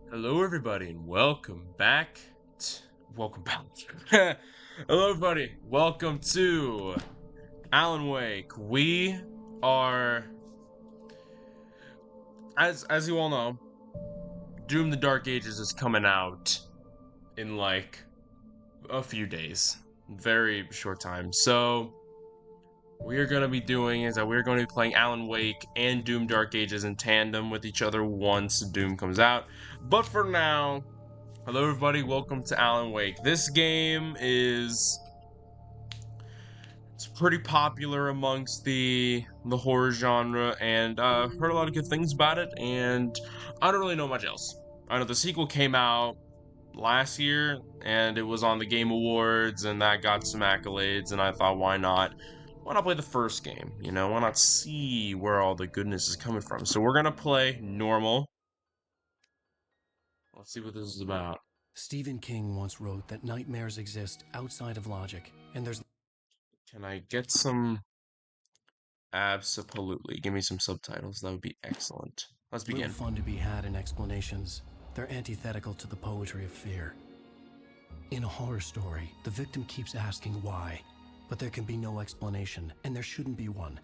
Hello, everybody, and welcome back. Welcome back. Hello, everybody. Welcome to Alan Wake. We are, as you all know, Doom: The Dark Ages is coming out in like a few days, very short time. So we're gonna be doing is that we're going to be playing Alan Wake and Doom: Dark Ages in tandem with each other once Doom comes out. But for now. Hello everybody, welcome to Alan Wake. This game it's pretty popular amongst the horror genre, and heard a lot of good things about it, and I don't really know much else. I know the sequel came out last year and it was on the Game Awards and that got some accolades, and I thought why not play the first game? Why not see where all the goodness is coming from? So we're gonna play normal. Let's see what this is about. Stephen King once wrote that nightmares exist outside of logic, and there's Can I get some? Absolutely. Give me some subtitles. That would be excellent. Let's little begin. fun to be had in explanations. They're antithetical to the poetry of fear. In a horror story, the victim keeps asking why, but there can be no explanation, and there shouldn't be one.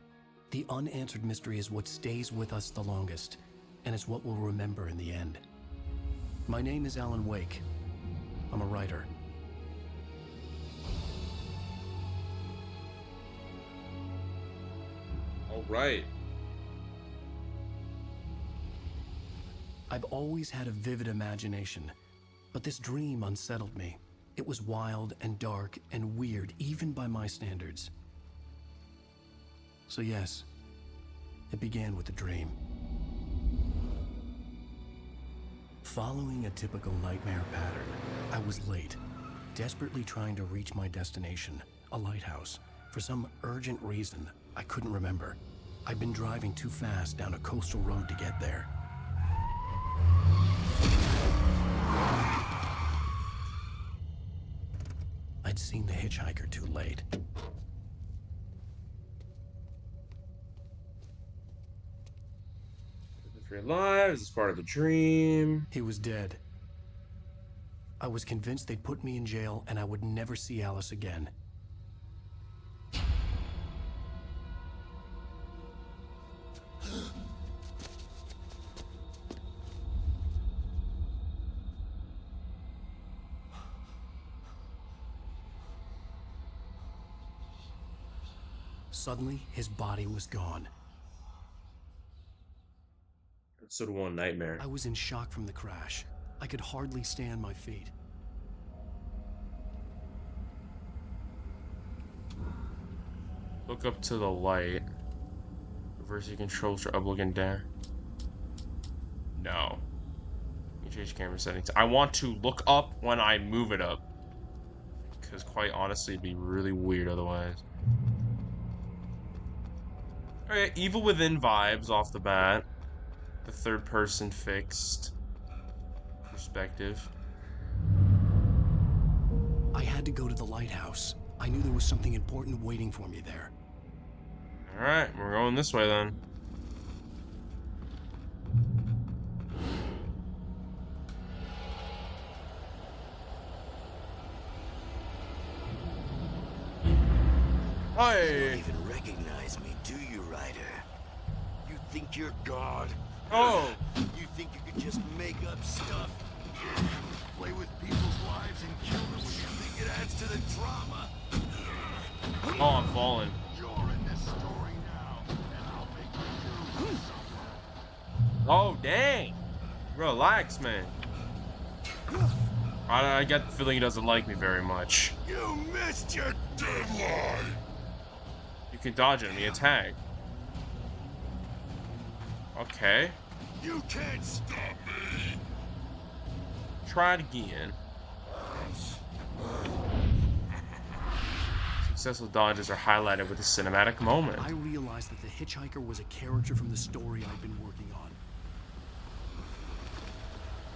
The unanswered mystery is what stays with us the longest, and it's what we'll remember in the end. My name is Alan Wake. I'm a writer. All right. I've always had a vivid imagination, but this dream unsettled me. It was wild and dark and weird, even by my standards. So yes, it began with a dream. Following a typical nightmare pattern, I was late, desperately trying to reach my destination, a lighthouse. For some urgent reason, I couldn't remember. I'd been driving too fast down a coastal road to get there. I'd seen the hitchhiker too late. If you're alive, this is part of the dream. He was dead. I was convinced they'd put me in jail and I would never see Alice again. Suddenly, his body was gone. Episode 1, Nightmare. I was in shock from the crash. I could hardly stay on my feet. Look up to the light. Reverse your controls for up, looking down. No. You change camera settings. I want to look up when I move it up. Because quite honestly, it'd be really weird otherwise. Alright, Evil Within vibes off the bat. The third person fixed perspective. I had to go to the lighthouse. I knew there was something important waiting for me there. Alright, we're going this way then. Hi! You don't even recognize me, do you, Ryder? You think you're God? Oh! You think you could just make up stuff? Play with people's lives and kill them when you think it adds to the drama? Oh, I'm falling. You're in this story now, and I'll make you suffer. Oh, dang! Relax, man. I get the feeling he doesn't like me very much. You missed your deadline! You can dodge enemy attack. Okay. You can't stop me! Try it again. Successful dodges are highlighted with a cinematic moment. I realized that the hitchhiker was a character from the story I'd been working on.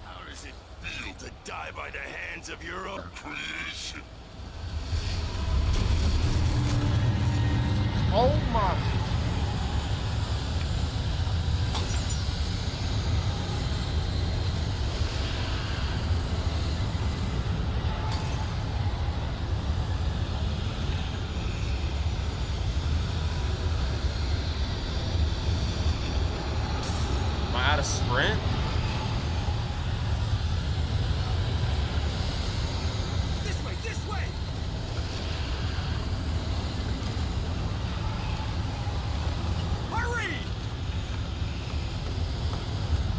How does it feel to die by the hands of your own creation? Oh my! gotta sprint? This way, this way! Hurry!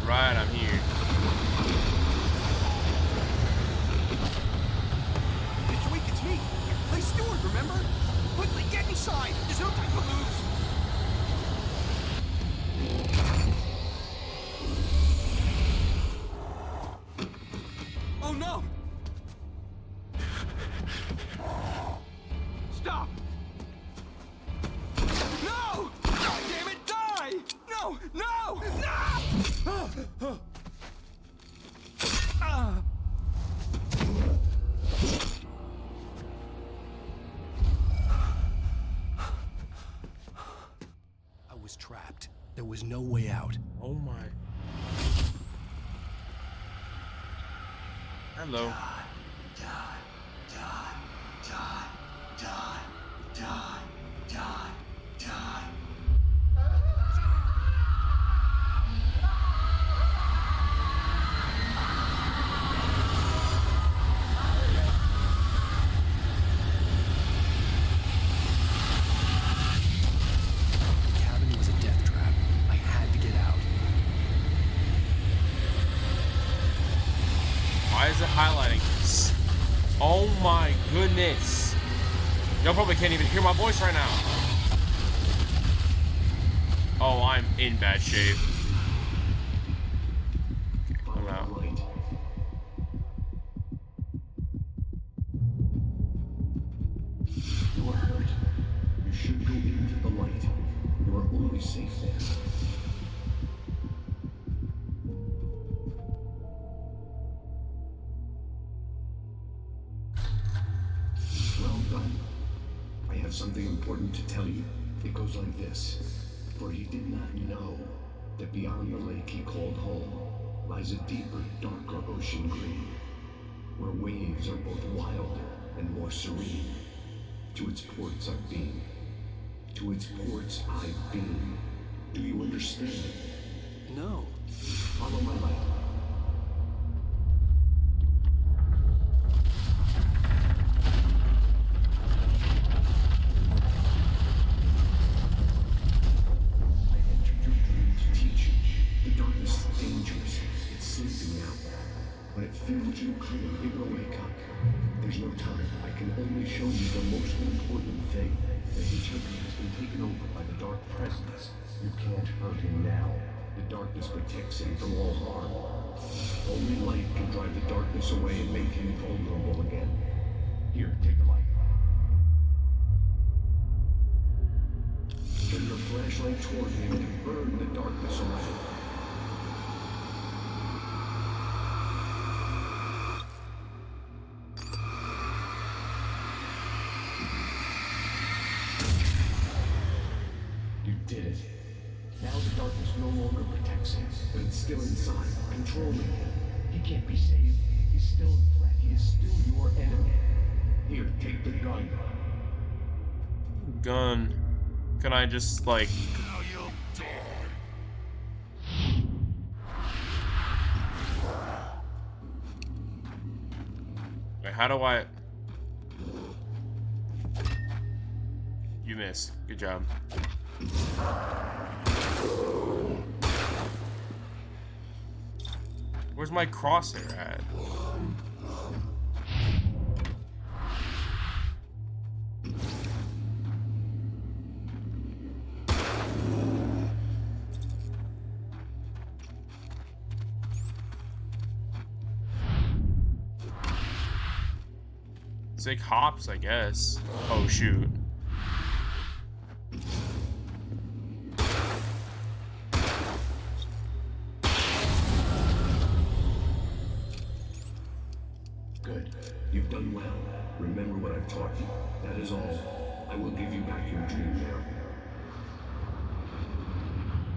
Right, I'm here. Mr. Week, it's me. Play steward, remember? Quickly, get inside! There's no time to lose! Oh no! Stop! No! God damn it, die! No! No! No! I was trapped. There was no way out. Oh my. Hello. The cabin was a death trap. I had to get out. Why is it highlighting this? Oh my goodness. Y'all probably can't even hear my voice right now. Oh, I'm in bad shape. I'm out. You are hurt. You should go into the light. You are only safe there. Well done. I have something important to tell you. It goes like this. For he did not know that beyond the lake he called home lies a deeper, darker ocean green, where waves are both wilder and more serene. To its ports I've been. To its ports I've been. Do you understand? No. Follow my light. I entered your dream to teach you. The darkness is dangerous. It's sleeping now. When it feels you clear, it will wake up. There's no time. I can only show you the most important thing. The Hitchhiker has been taken over by the Dark Presence. You can't hurt him now. The darkness protects him from all harm. Only light can drive the darkness away and make him vulnerable again. Here, take the light. Turn your flashlight toward him and burn the darkness away. You did it. Now the darkness no longer protects him, but it's still inside, controlling him. He can't be saved. He's still a threat. He is still your enemy. Here, take the gun. Gun. Can I just, like... Now you'll die! Wait, how do I... You missed. Good job. Where's my crosshair at? It's like hops, I guess. Oh, shoot. Good. You've done well. Remember what I've taught you. That is all. I will give you back your dream now.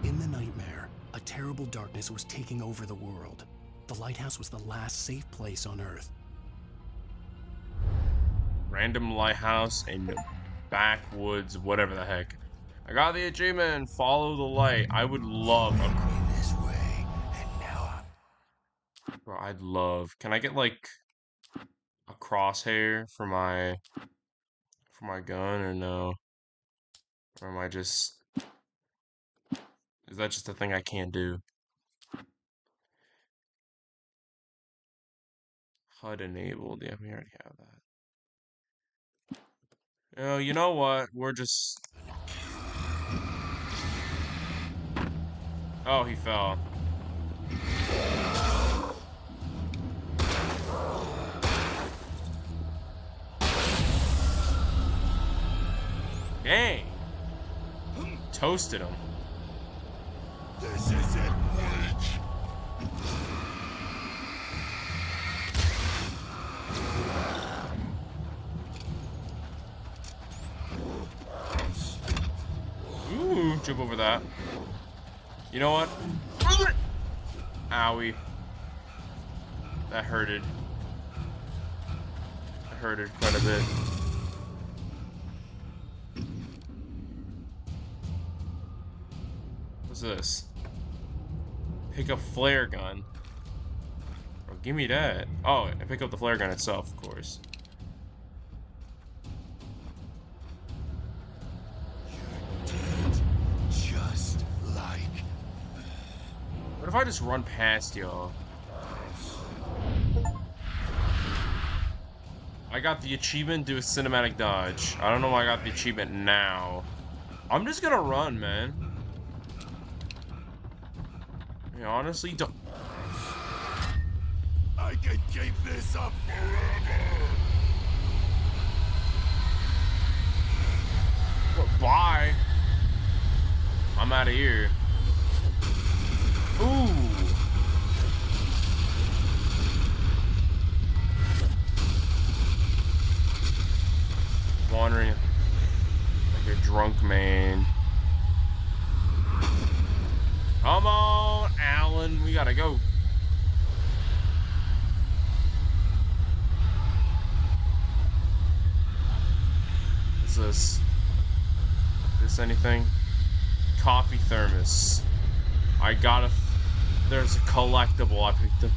In the nightmare, a terrible darkness was taking over the world. The lighthouse was the last safe place on Earth. Random lighthouse in backwoods, whatever the heck. I got the achievement, follow the light. I would love a... This way. Bro, I'd love. Can I get like a crosshair for my gun or no? Or am I just is that just a thing I can't do? HUD enabled. Yeah, we already have that. Oh, you know what? We're just Oh, he fell. Dang. Toasted him. This isn't weak. Ooh, jump over that. You know what? Owie. That hurted. That hurted quite a bit. What's this? Pick up flare gun. Bro, give me that. Oh, and pick up the flare gun itself, of course. Just like. What if I just run past y'all? I got the achievement, do a cinematic dodge. I don't know why I got the achievement now. I'm just gonna run, man. I honestly don't. I can keep this up forever. Well, bye. I'm out of here. Ooh. Wandering like a drunk man. Come on, Alan. We gotta go. What's this? Is this anything? Coffee thermos. I gotta. There's a collectible. I picked up.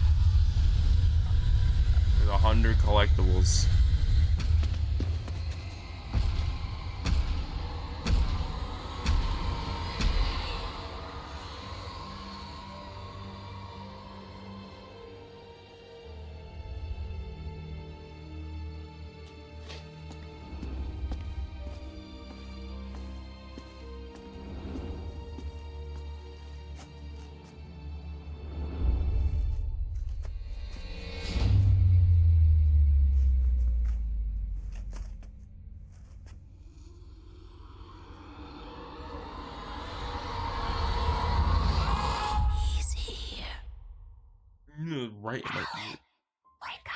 There's 100 collectibles. He's here. Right in my ear. Wake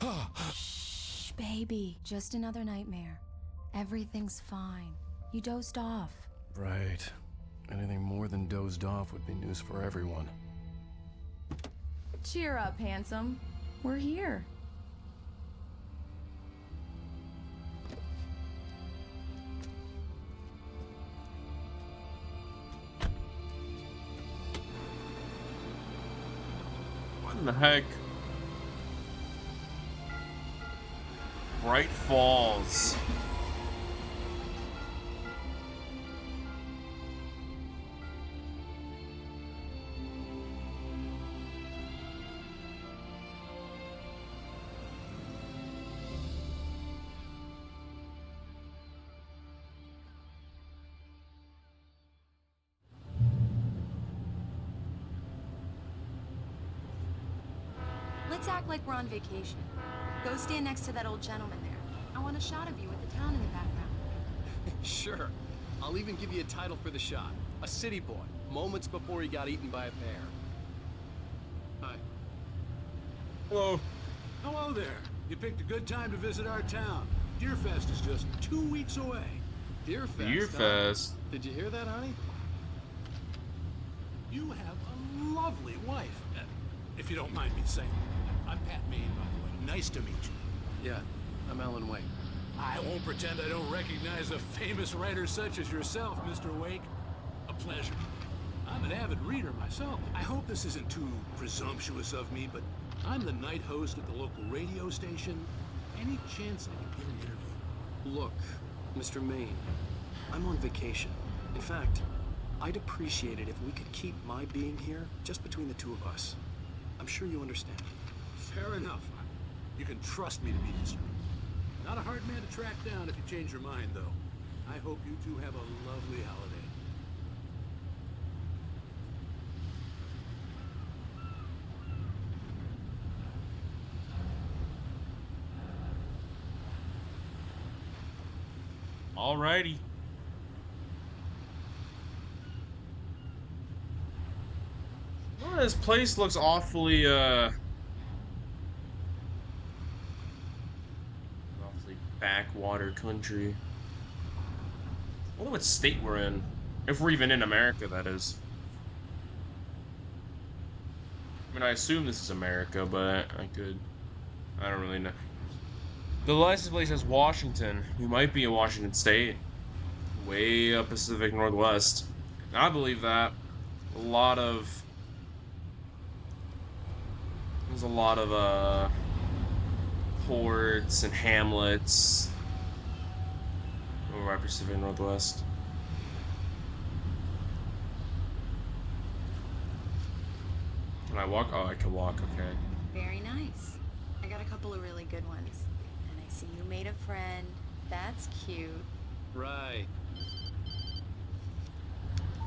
up. Shh, baby. Just another nightmare. Everything's fine. You dozed off. Right. Anything more than dozed off would be news for everyone. Cheer up, handsome. We're here. What in the heck? Bright Falls. Let's act like we're on vacation. Go stand next to that old gentleman there. I want a shot of you with the town in the background. Sure. I'll even give you a title for the shot. A city boy, moments before he got eaten by a bear. Hi. Hello. Hello there. You picked a good time to visit our town. Deerfest is just 2 weeks away. Deerfest. Beer huh? Fest. Did you hear that, honey? You have a lovely wife. If you don't mind me saying. I'm Pat Maine, by the way. Nice to meet you. Yeah, I'm Alan Wake. I won't pretend I don't recognize a famous writer such as yourself, Mr. Wake. A pleasure. I'm an avid reader myself. I hope this isn't too presumptuous of me, but I'm the night host at the local radio station. Any chance I can get an interview? Look, Mr. Maine, I'm on vacation. In fact, I'd appreciate it if we could keep my being here just between the two of us. I'm sure you understand. Fair enough. You can trust me to be discreet. Not a hard man to track down if you change your mind, though. I hope you two have a lovely holiday. Alrighty. Well, this place looks awfully backwater country. I wonder what state we're in. If we're even in America, that is. I mean, I assume this is America, but I don't really know. The license plate says Washington. We might be in Washington State. Way up Pacific Northwest. And I believe that. There's a lot of, ports and hamlets over at Pacific Northwest. Can I walk? Oh, I can walk, okay. Very nice. I got a couple of really good ones. And I see you made a friend. That's cute. Right.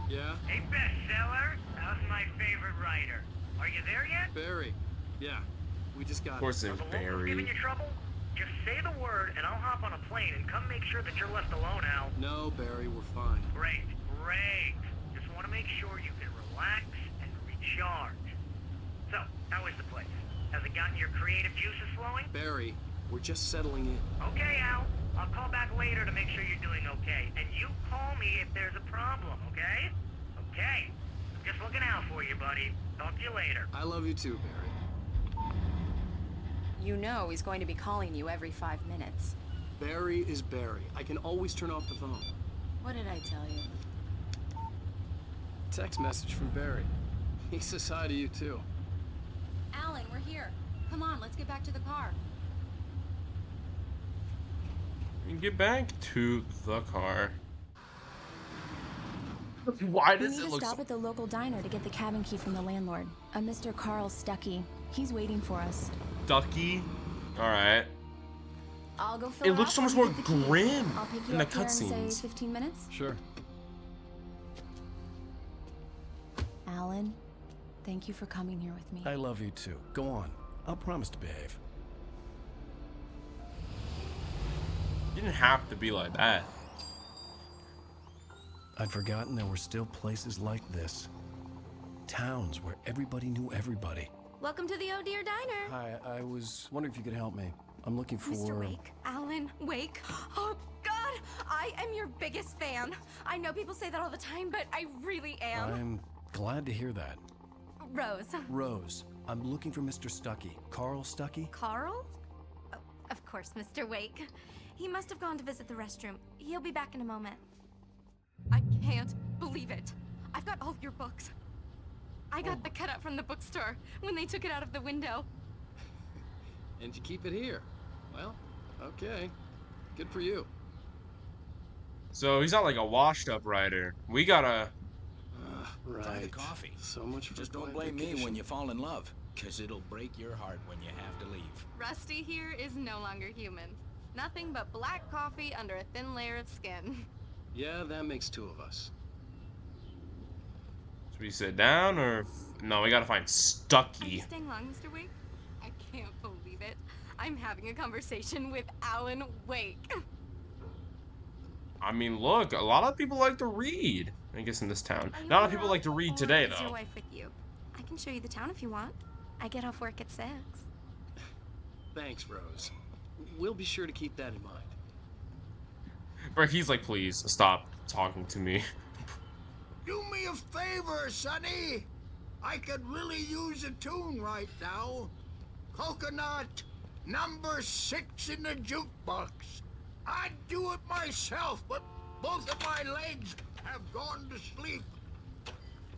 Yeah? Hey, bestseller, how's my favorite writer? Are you there yet? Barry. Yeah. We just got... Of course there's Are the locals Barry. giving you trouble? Just say the word and I'll hop on a plane and come make sure that you're left alone, Al. No, Barry, we're fine. Great, great. Just want to make sure you can relax and recharge. So, how is the place? Has it gotten your creative juices flowing? Barry, we're just settling in. Okay, Al. I'll call back later to make sure you're doing okay. And you call me if there's a problem, okay? Okay. I'm just looking out for you, buddy. Talk to you later. I love you too, Barry. You know he's going to be calling you every 5 minutes. Barry is Barry. I can always turn off the phone. What did I tell you? Text message from Barry. He says hi to you too. Alan, we're here. Come on, let's get back to the car. Get back to the car. Why We does need it to look stop so... at the local diner to get the cabin key from the landlord, a Mr. Carl Stuckey. He's waiting for us. ducky? Alright. I'll go fill It looks so much more grim I'll pick you in the up here in, say, cutscenes. 15 minutes. Sure. Alan, thank you for coming here with me. I love you too. Go on. I'll promise to behave. You didn't have to be like that. I'd forgotten there were still places like this. Towns where everybody knew everybody. Welcome to the Oh Dear Diner. Hi, I was wondering if you could help me. I'm looking for... Mr. Wake, Alan Wake. Oh, God, I am your biggest fan. I know people say that all the time, but I really am. I'm glad to hear that. Rose. Rose, I'm looking for Mr. Stuckey. Carl Stuckey? Carl? Oh, of course, Mr. Wake. He must have gone to visit the restroom. He'll be back in a moment. I can't believe it. I've got all your books. I got the cutout from the bookstore when they took it out of the window. And you keep it here. Well, okay. Good for you. So he's not like a washed up writer. We gotta... Right. Try the coffee. So much for Just don't quiet blame me vacation. when you fall in love, because it'll break your heart when you have to leave. Rusty here is no longer human. Nothing but black coffee under a thin layer of skin. Yeah, that makes two of us. Should we sit down or... No, we gotta find Are you Stuckey. staying long, Mr. Wake? I can't believe it. I'm having a conversation with Alan Wake. I mean, look, a lot of people like to read. I guess in this town. Not a lot of people like to read today, Is your though. wife with you? I can show you the town if you want. I get off work at 6. Thanks, Rose. We'll be sure to keep that in mind. But he's like, please, stop talking to me. Do me a favor, Sonny. I could really use a tune right now. Coconut, number 6 in the jukebox. I'd do it myself, but both of my legs have gone to sleep.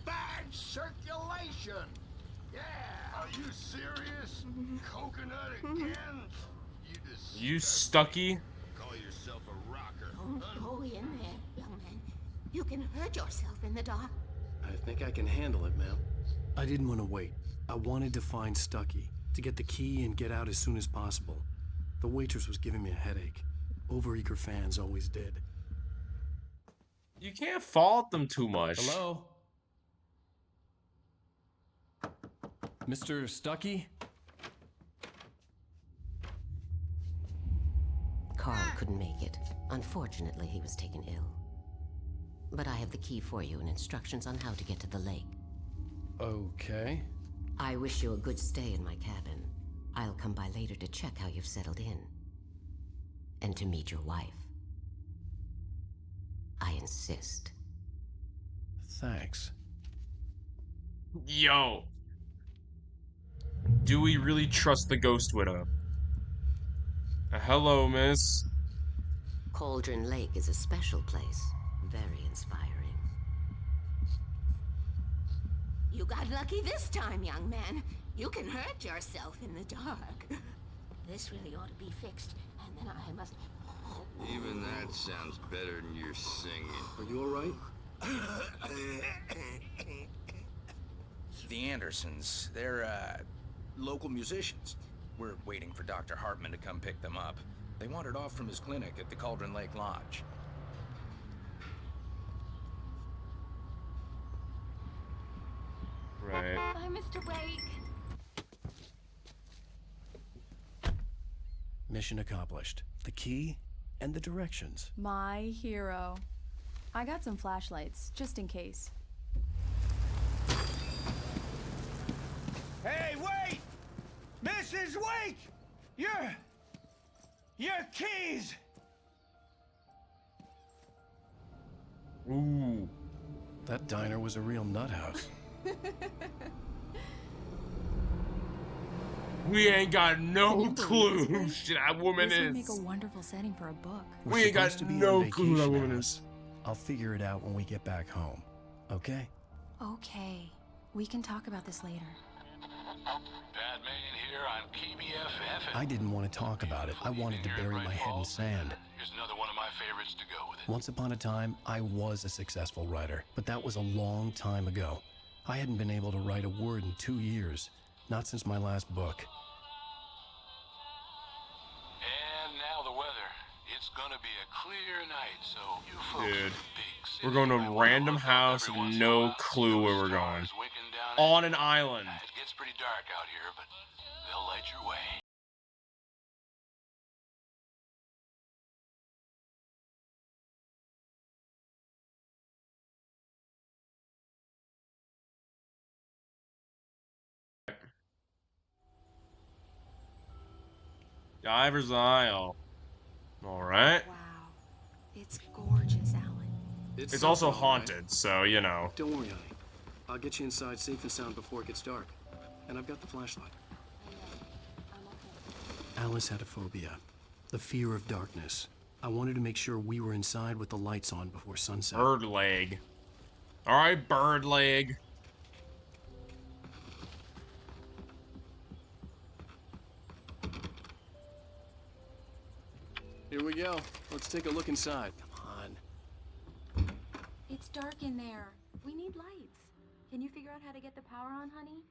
Bad You serious? Coconut again? You Stucky? Call yourself a rocker? Don't go in there, young man. You can hurt yourself in the dark. I think I can handle it, ma'am. I didn't want to wait. I wanted to find Stucky, to get the key and get out as soon as possible. The waitress was giving me a headache. Overeager fans always did. You can't fault them too much. Hello? Mr. Stucky? Carl couldn't make it. Unfortunately, he was taken ill. But I have the key for you and instructions on how to get to the lake. Okay. I wish you a good stay in my cabin. I'll come by later to check how you've settled in. And to meet your wife. I insist. Thanks. Yo. Do we really trust the Ghost Widow? Hello, miss. Cauldron Lake is a special place. Very inspiring. You got lucky this time, young man. You can hurt yourself in the dark. This really ought to be fixed, and then I must... Even that sounds better than your singing. Are you alright? The Andersons, they're, local musicians. We're waiting for Dr. Hartman to come pick them up. They wandered off from his clinic at the Cauldron Lake Lodge. Right. Bye, Mr. Wake. Mission accomplished. The key and the directions. My hero. I got some flashlights, just in case. Hey, wait! Mrs. Wake! Your keys! Ooh. That diner was a real nut house. We ain't got no clue who that woman This would make a is. wonderful setting for a book. We ain't got no clue who that woman is. I'll figure it out when we get back home. Okay? Okay. We can talk about this later. Batman here on KBFF. I didn't want to talk about it. I wanted to bury my head in sand. Here's another one of my favorites to go with it. Once upon a time, I was a successful writer, but that was a long time ago. I hadn't been able to write a word in 2 years, not since my last book. And now the weather. It's gonna be a clear night, so you folks Dude, in the big city we're going to might a wanna random look up house every with once in a no while, clue see where those we're going. stars winking down On at an you. island. It gets pretty dark out here, but they'll light your way. Diver's Isle. Alright. Wow. It's gorgeous, Alan. It's also something, all right. haunted, so, you know. Don't worry, honey. I'll get you inside safe and sound before it gets dark. And I've got the flashlight. Alice had a phobia. The fear of darkness. I wanted to make sure we were inside with the lights on before sunset. Bird leg. Alright, bird leg. Here we go. Let's take a look inside. Come on. It's dark in there. We need lights. Can you figure out how to get the power on, honey?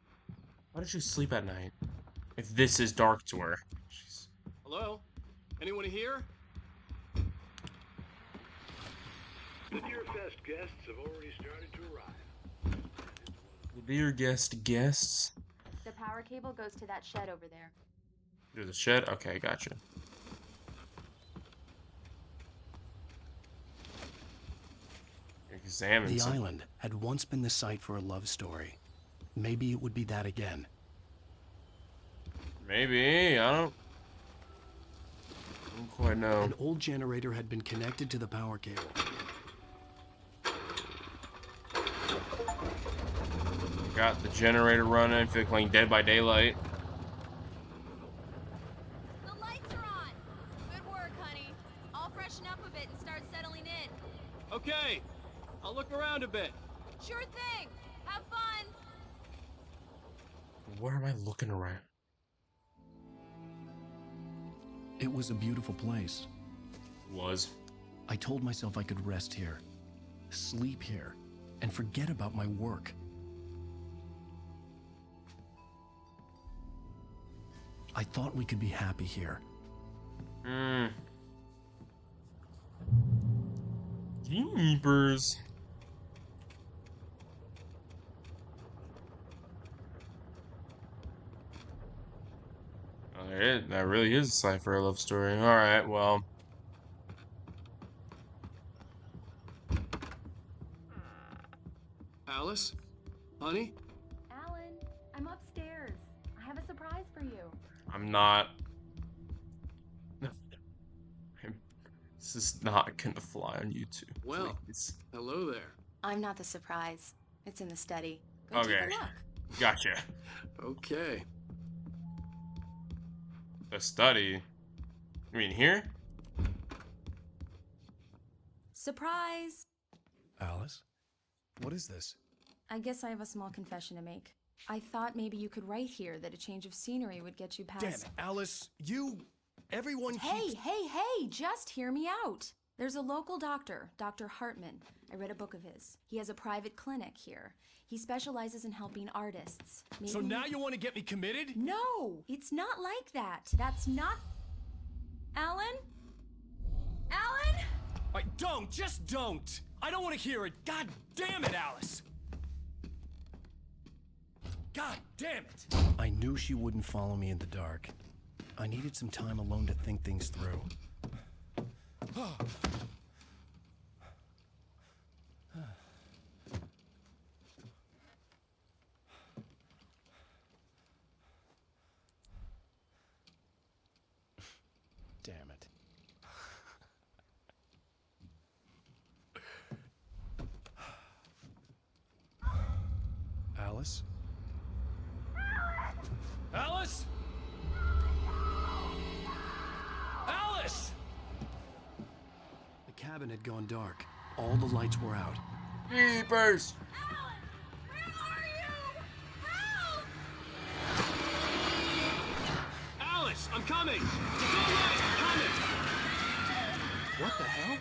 Why did you sleep at night? If this is dark to her. Jeez. Hello? Anyone here? The Dear Fest guests have already started to arrive. The dear guests. The power cable goes to that shed over there. There's a shed? Okay, gotcha. Examine The something. island had once been the site for a love story. Maybe it would be that again. Maybe, I don't quite know. An old generator had been connected to the power cable. Got the generator running, feel like playing Dead by Daylight. The lights are on. Good work, honey. I'll freshen up a bit and start settling in. Okay. I'll look around a bit. Sure thing. Have fun. Where am I looking around? It was a beautiful place. Was. I told myself I could rest here, sleep here, and forget about my work. I thought we could be happy here. Jeepers. That really is a cipher love story. Alright, well. Alice? Honey? Alan, I'm upstairs. I have a surprise for you. I'm not. This is not gonna fly on YouTube. Well, please. Hello there. I'm not the surprise. It's in the study. Go Okay. take a look. Gotcha. Okay. The study? You mean here? Surprise! Alice? What is this? I guess I have a small confession to make. I thought maybe you could write here that a change of scenery would get you past... Damn it, Alice, everyone Hey, just hear me out. There's a local doctor, Dr. Hartman. I read a book of his. He has a private clinic here. He specializes in helping artists. Maybe... So now you want to get me committed? No, it's not like that. That's not... Alan? Alan? Just don't! I don't want to hear it. God damn it, Alice! God damn it! I knew she wouldn't follow me in the dark. I needed some time alone to think things through. Damn it. Alice? Alice? Alice! The cabin had gone dark. All the lights were out. Jeepers! Alice, I'm coming! It's all right, I'm coming! What the hell?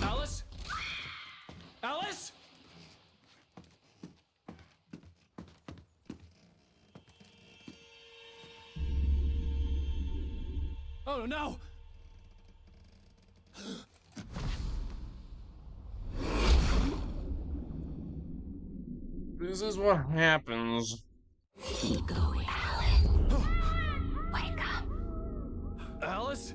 Alice? Alice? Oh no! This is what happens. Keep going, Alan. Wake up. Alice?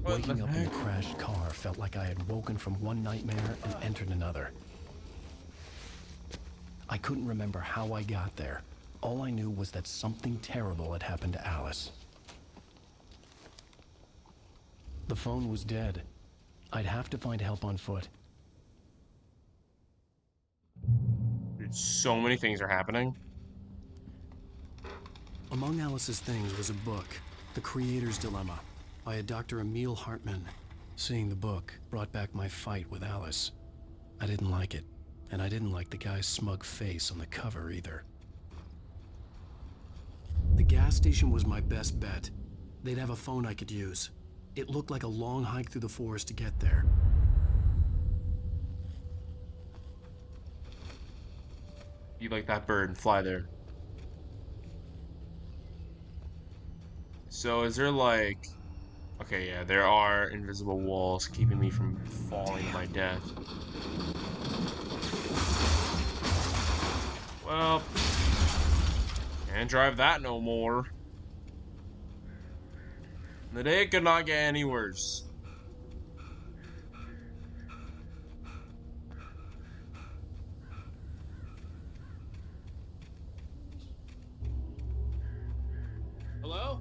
Waking up in the crashed car felt like I had woken from one nightmare and entered another. I couldn't remember how I got there. All I knew was that something terrible had happened to Alice. The phone was dead. I'd have to find help on foot. Dude, so many things are happening. Among Alice's things was a book, The Creator's Dilemma, by a Dr. Emil Hartman. Seeing the book brought back my fight with Alice. I didn't like it, and I didn't like the guy's smug face on the cover either. The gas station was my best bet. They'd have a phone I could use. It looked like a long hike through the forest to get there. You like that bird and fly there. So is there like... Okay, yeah, there are invisible walls keeping me from falling to my death. Well, can't drive that no more. The day could not get any worse. Hello?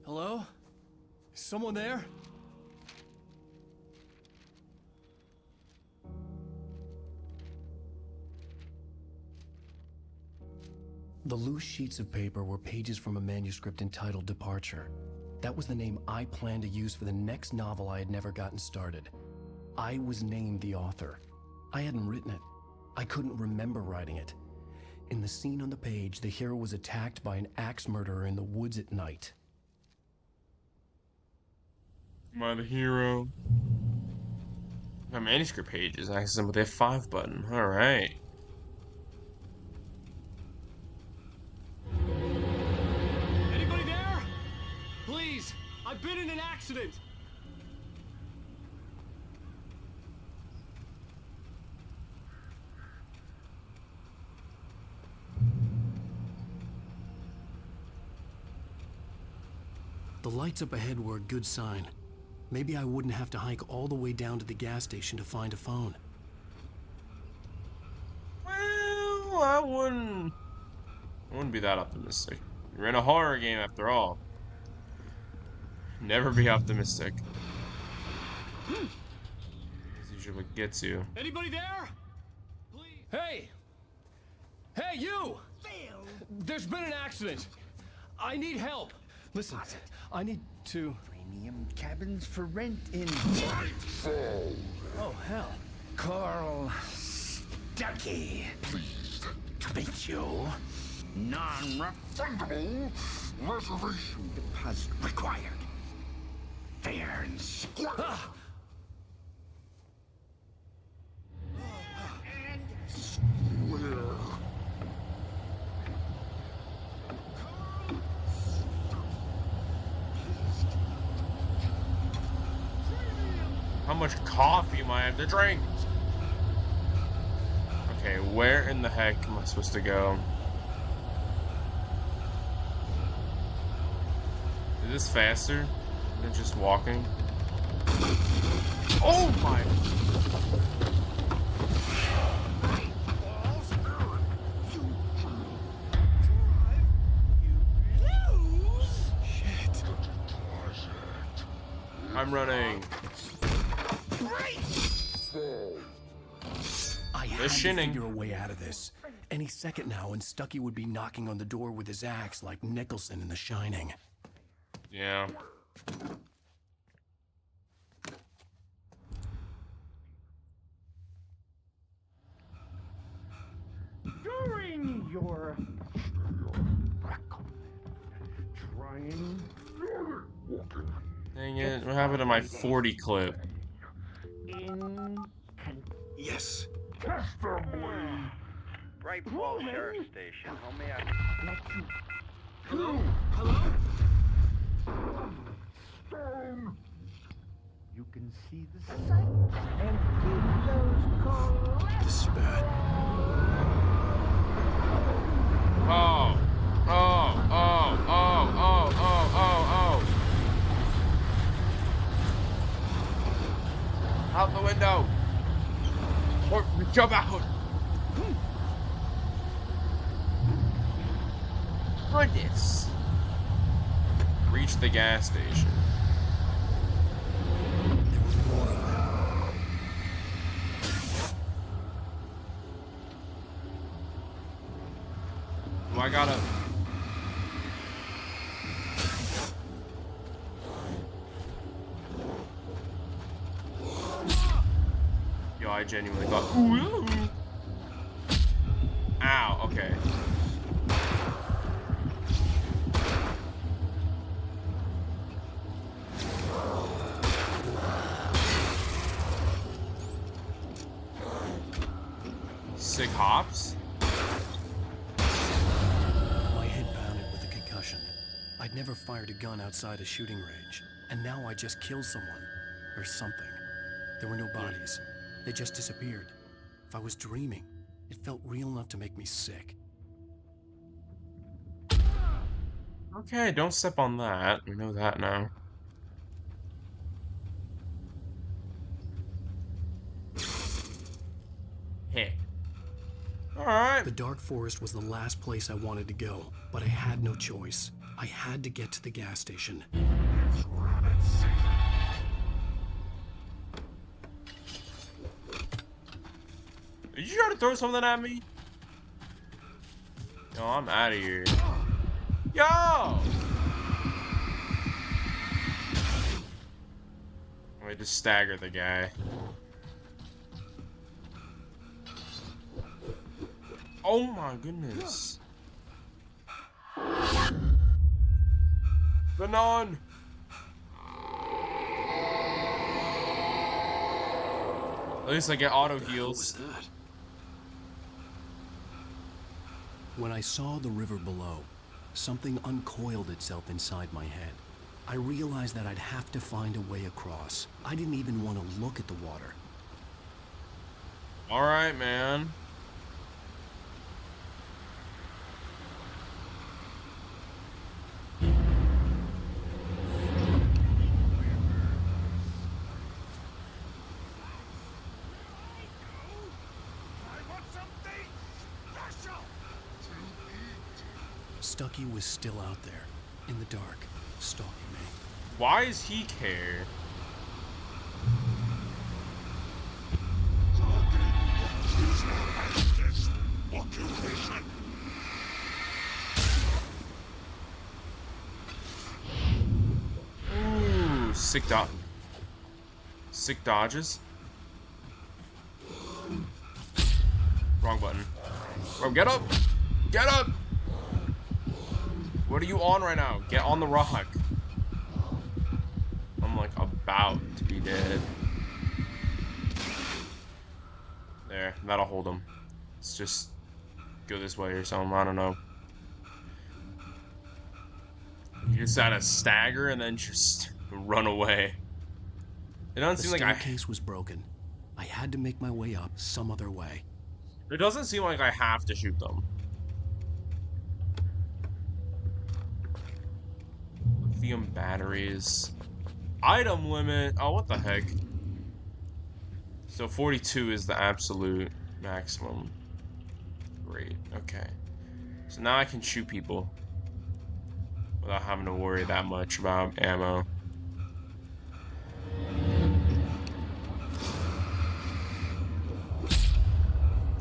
Hello? Is someone there? The loose sheets of paper were pages from a manuscript entitled Departure. That was the name I planned to use for the next novel I had never gotten started. I was named the author. I hadn't written it. I couldn't remember writing it. In the scene on the page, the hero was attacked by an axe murderer in the woods at night. By the hero. My manuscript pages, access them with the F5 button. Alright. Anybody there? Please, I've been in an accident. The lights up ahead were a good sign. Maybe I wouldn't have to hike all the way down to the gas station to find a phone. Well, I wouldn't be that optimistic. You're in a horror game after all. Never be optimistic. That's usually what gets you. Anybody there? Please. Hey! Hey, you! Phil! There's been an accident. I need help. Listen, I need to... Premium cabins for rent in... Oh, hell. Carl Stucky. Pleased to meet you. Non-refundable reservation deposit required. Fair and square. and square. How much coffee am I have to drink? Okay, where in the heck am I supposed to go? Is this faster than just walking? Oh my! Shit. I'm running. I had to figure a way out of this. Any second now, and Stucky would be knocking on the door with his axe like Nicholson in The Shining. Yeah. During your trying Dang it, what happened to my 40 clip? Yes. Bright Falls Sheriff Station. How may I... Hello? Hello? Stone. You can see the sight and keep those correct. This is bad. Oh. Oh. Oh. Oh. Oh. Oh. Oh. Oh. Out the window. Or jump out. Goodness. Reach the gas station. Oh, I gotta... Yo, I genuinely thought... Ooh. Ow, okay. Sick hops? My head pounded with a concussion. I'd never fired a gun outside a shooting range, and now I just killed someone. Or something. There were no bodies. They just disappeared. If I was dreaming, it felt real enough to make me sick. Okay, don't step on that. We know that now. Hit. Alright. The dark forest was the last place I wanted to go, but I had no choice. I had to get to the gas station. Did you try to throw something at me? Yo, I'm out of here. Yo! I just stagger the guy. Oh my goodness. Banon! At least I get auto heals. What was that? When I saw the river below, something uncoiled itself inside my head. I realized that I'd have to find a way across. I didn't even want to look at the water. Alright, man. Stucky was still out there, in the dark, stalking me. Why does he care? Ooh, sick dodges. Wrong button. Bro, get up! Get up! What are you on right now? Get on the rock. I'm like about to be dead. There, that'll hold him. Let's just go this way or something, I don't know. You just gotta stagger and then just run away. It doesn't seem like the staircase was broken. I had to make my way up some other way. It doesn't seem like I have to shoot them. Lithium batteries. Item limit. Oh, what the heck? So 42 is the absolute maximum. Great. Okay. So now I can shoot people without having to worry that much about ammo.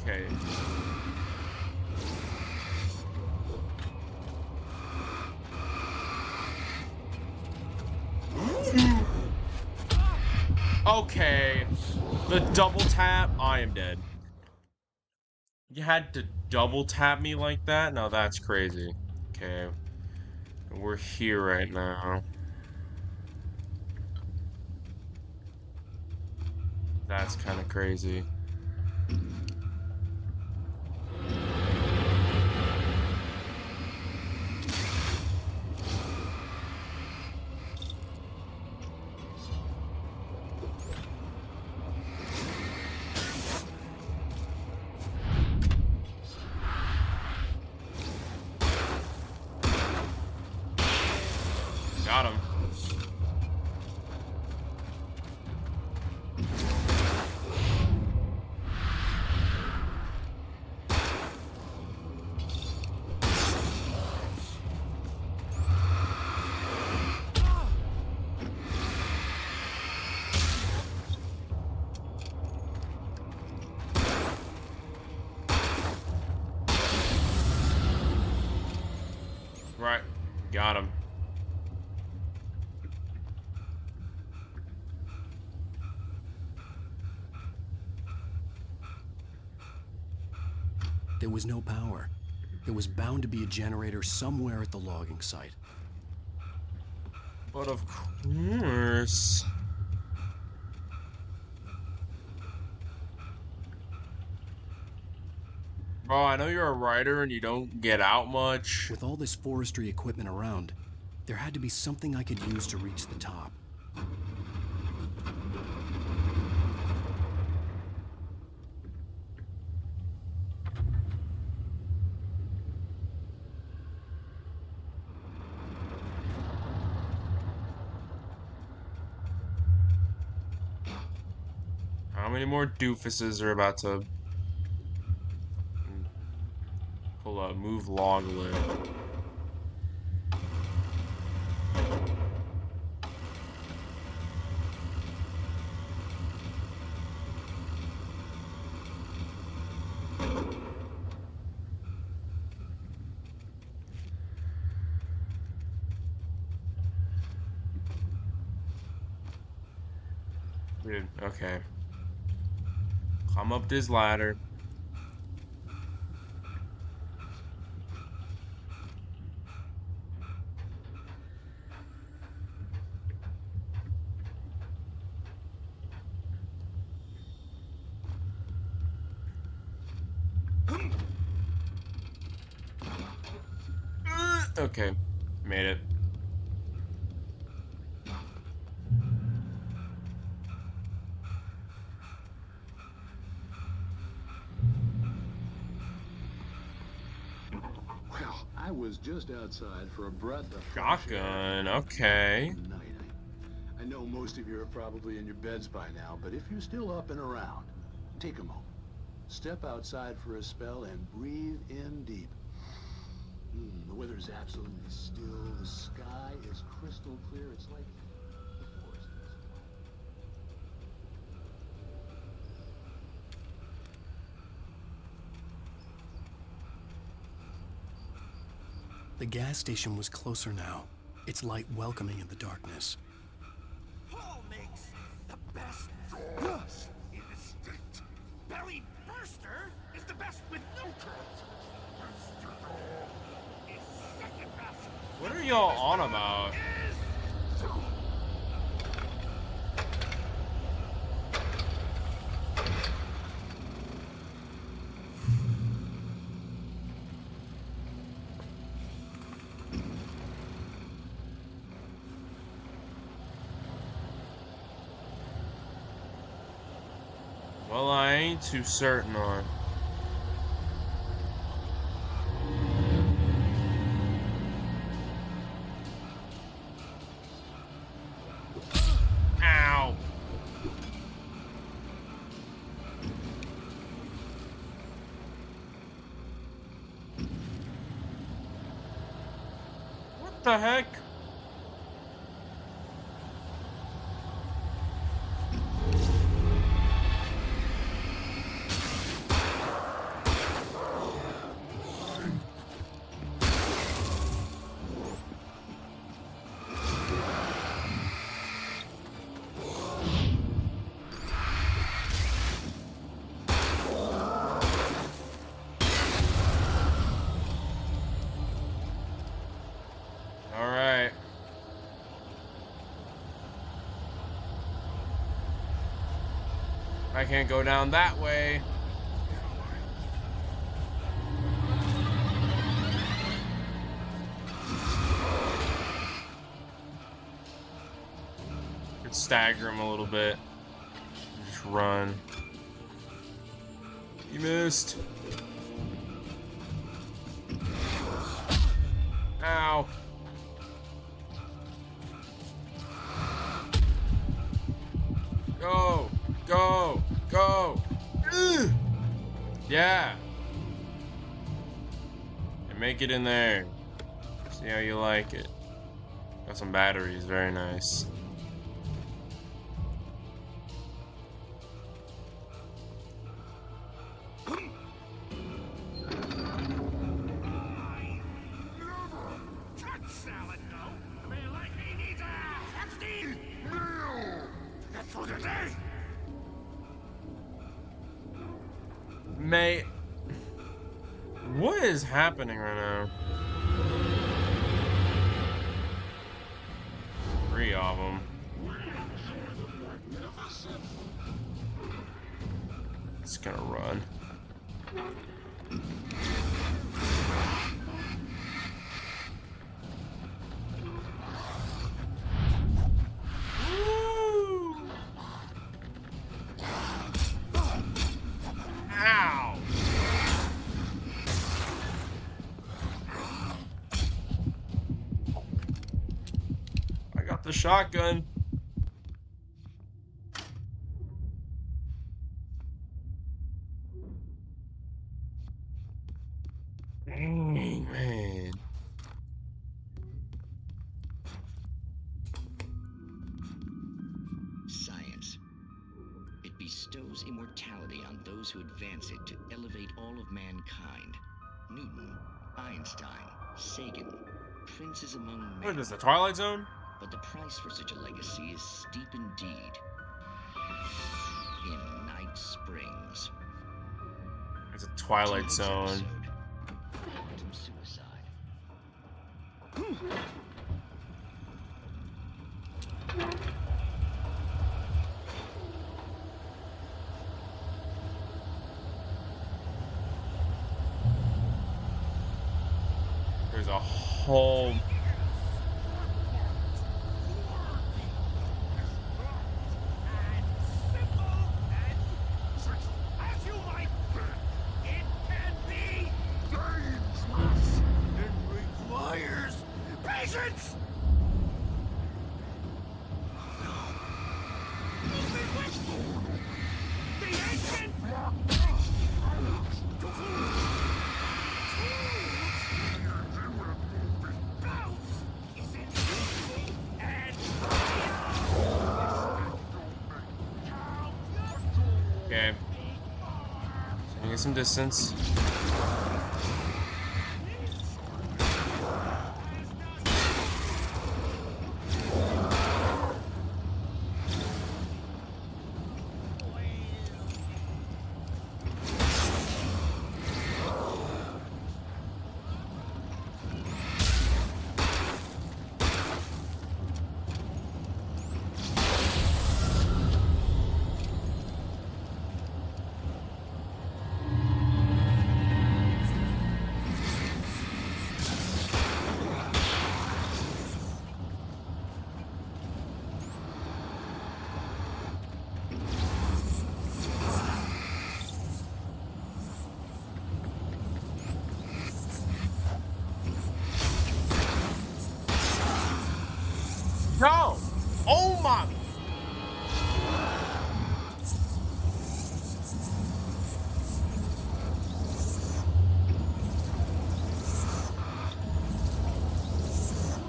Okay. Okay. The double tap. I am dead. You had to double tap me like that? No, that's crazy. Okay. We're here right now. That's kind of crazy. Got him. Right. Got him. There was no power. There was bound to be a generator somewhere at the logging site. But of course. Bro, I know you're a writer and you don't get out much. With all this forestry equipment around, there had to be something I could use to reach the top. How many more doofuses are about to pull a move log lift? Dude, okay. Climb up this ladder. Okay, made it. Well, I was just outside for a breath of fresh air. Shotgun, okay. Night. I know most of you are probably in your beds by now, but if you're still up and around, take a moment. Step outside for a spell and breathe in deep. The weather's absolutely still. The sky is crystal clear. It's like the forest is. The gas station was closer now, its light welcoming in the darkness. Paul makes the best sauce in the state. Belly Burster is the best with no curds. Is second best. What are y'all on about? Well, I ain't too certain on. Ow! What the heck? Alright. I can't go down that way. Could stagger him a little bit. Just run. You missed. Ow. Go! Go! Go! Ugh. Yeah! And make it in there. See how you like it. Got some batteries, very nice. Mate, what is happening right now? 3 of them. It's gonna run. Ow! I got the shotgun. Dang, man. Science. It bestows immortality on those who advance it to elevate all of mankind. Newton, Einstein, Sagan, princes among men. What is this, the Twilight Zone? But the price for such a legacy is steep indeed. in Night Springs. It's a Twilight Tonight's Zone. episode, Phantom Suicide. There's a whole... As you might think, it can be dangerous. It requires patience. Moving with the ancient Okay. So we get some distance. No! Oh my...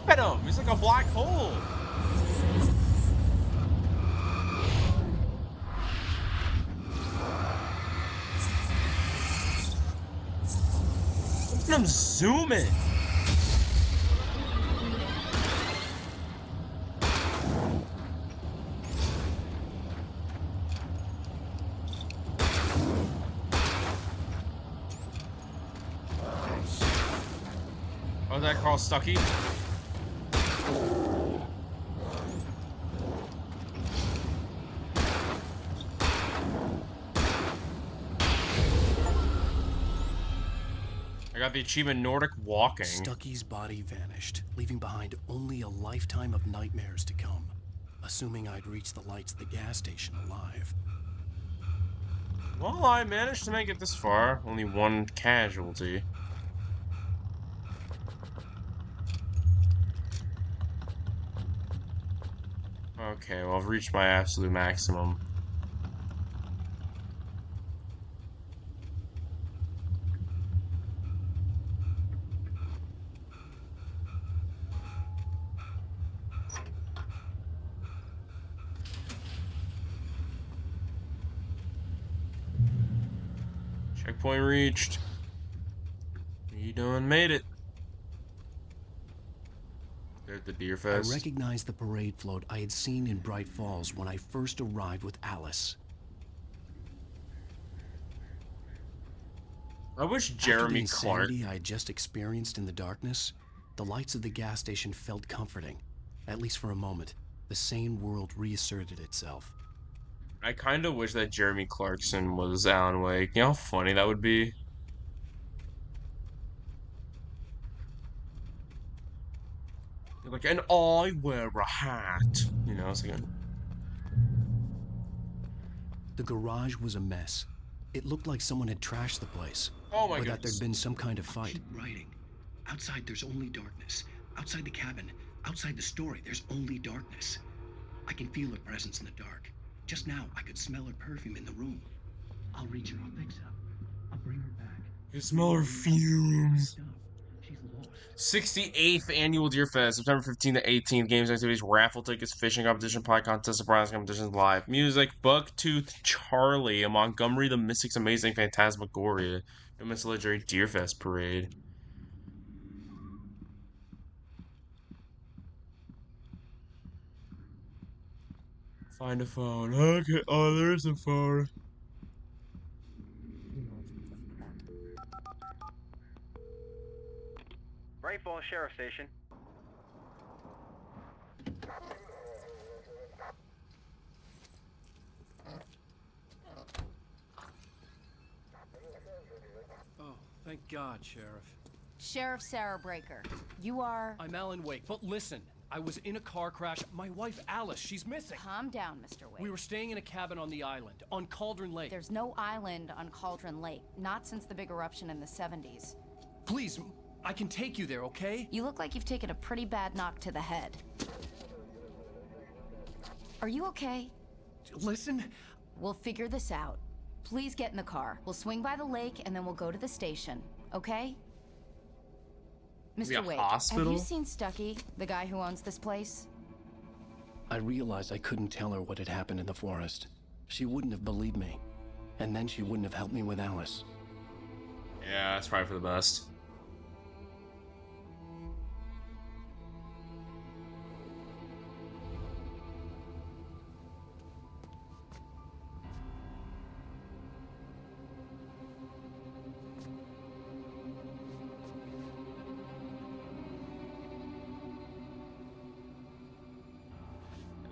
Look at him! He's like a black hole! Look at him zooming! Oh, that Carl Stuckey? I got the achievement Nordic Walking. Stuckey's body vanished, leaving behind only a lifetime of nightmares to come. Assuming I'd reach the lights at the gas station alive. Well, I managed to make it this far. Only one casualty. Okay, well, I've reached my absolute maximum. Checkpoint reached. You done made it. There's the Deer I Fest. recognized the parade float I had seen in Bright Falls when I first arrived with Alice. I wish After the Jeremy Clark... insanity I had just experienced in the darkness, the lights of the gas station felt comforting. At least for a moment, the sane world reasserted itself. I kind of wish that Jeremy Clarkson was Alan Wake. You know how funny that would be? Like, and I wear a hat. You know, it's like a... The garage was a mess. It looked like someone had trashed the place. Oh my or that goodness. there'd been some kind of fight. Keep writing. Outside, there's only darkness. Outside the cabin, outside the story, there's only darkness. I can feel her presence in the dark. Just now, I could smell her perfume in the room. I'll reach her. I'll fix her. I'll bring her back. You smell her fumes. She's lost. 68th Annual Deer Fest, September 15th to 18th. Games, activities, raffle tickets, fishing competition, pie contest, surprise competitions, live music. Bucktooth Charlie, a Montgomery the Mystic's Amazing Phantasmagoria. No Miss Legendary Deer Fest Parade. Find a phone. Okay. Oh, there's a phone. Bright Falls Sheriff Station. Oh, thank God, Sheriff. Sheriff Sarah Breaker. You are... I'm Alan Wake, but listen. I was in a car crash. My wife, Alice, she's missing. Calm down, Mr. Wake. We were staying in a cabin on the island, on Cauldron Lake. There's no island on Cauldron Lake. Not since the big eruption in the 70s. Please, I can take you there, okay? You look like you've taken a pretty bad knock to the head. Are you okay? Listen. We'll figure this out. Please get in the car. We'll swing by the lake and then we'll go to the station, okay? Mr. Wake, have you seen Stucky, the guy who owns this place? I realized I couldn't tell her what had happened in the forest. She wouldn't have believed me. And then she wouldn't have helped me with Alice. Yeah, that's probably for the best.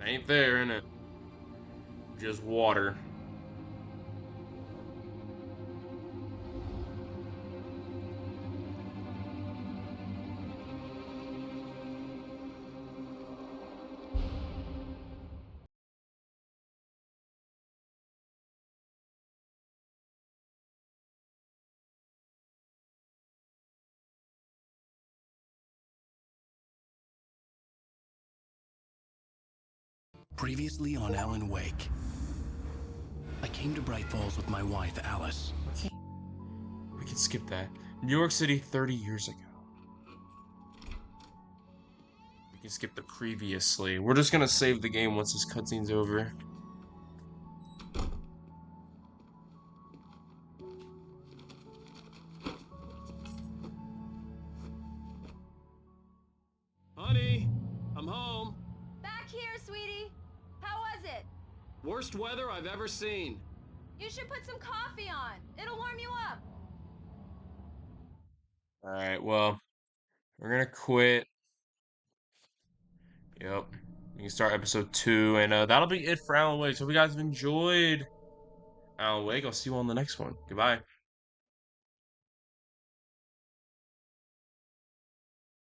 It ain't there, innit? Just water. Previously on Alan Wake. I came to Bright Falls with my wife, Alice. We can skip that. New York City 30 years ago. We can skip the previously. We're just gonna save the game once this cutscene's over. Honey, I'm home. Back here, sweetie. How was it? Worst weather I've ever seen. You should put some coffee on. It'll warm you up. Alright, well, we're gonna quit. Yep. We can start episode 2, and that'll be it for Alan Wake. So if you guys have enjoyed Alan Wake, I'll see you on the next one. Goodbye.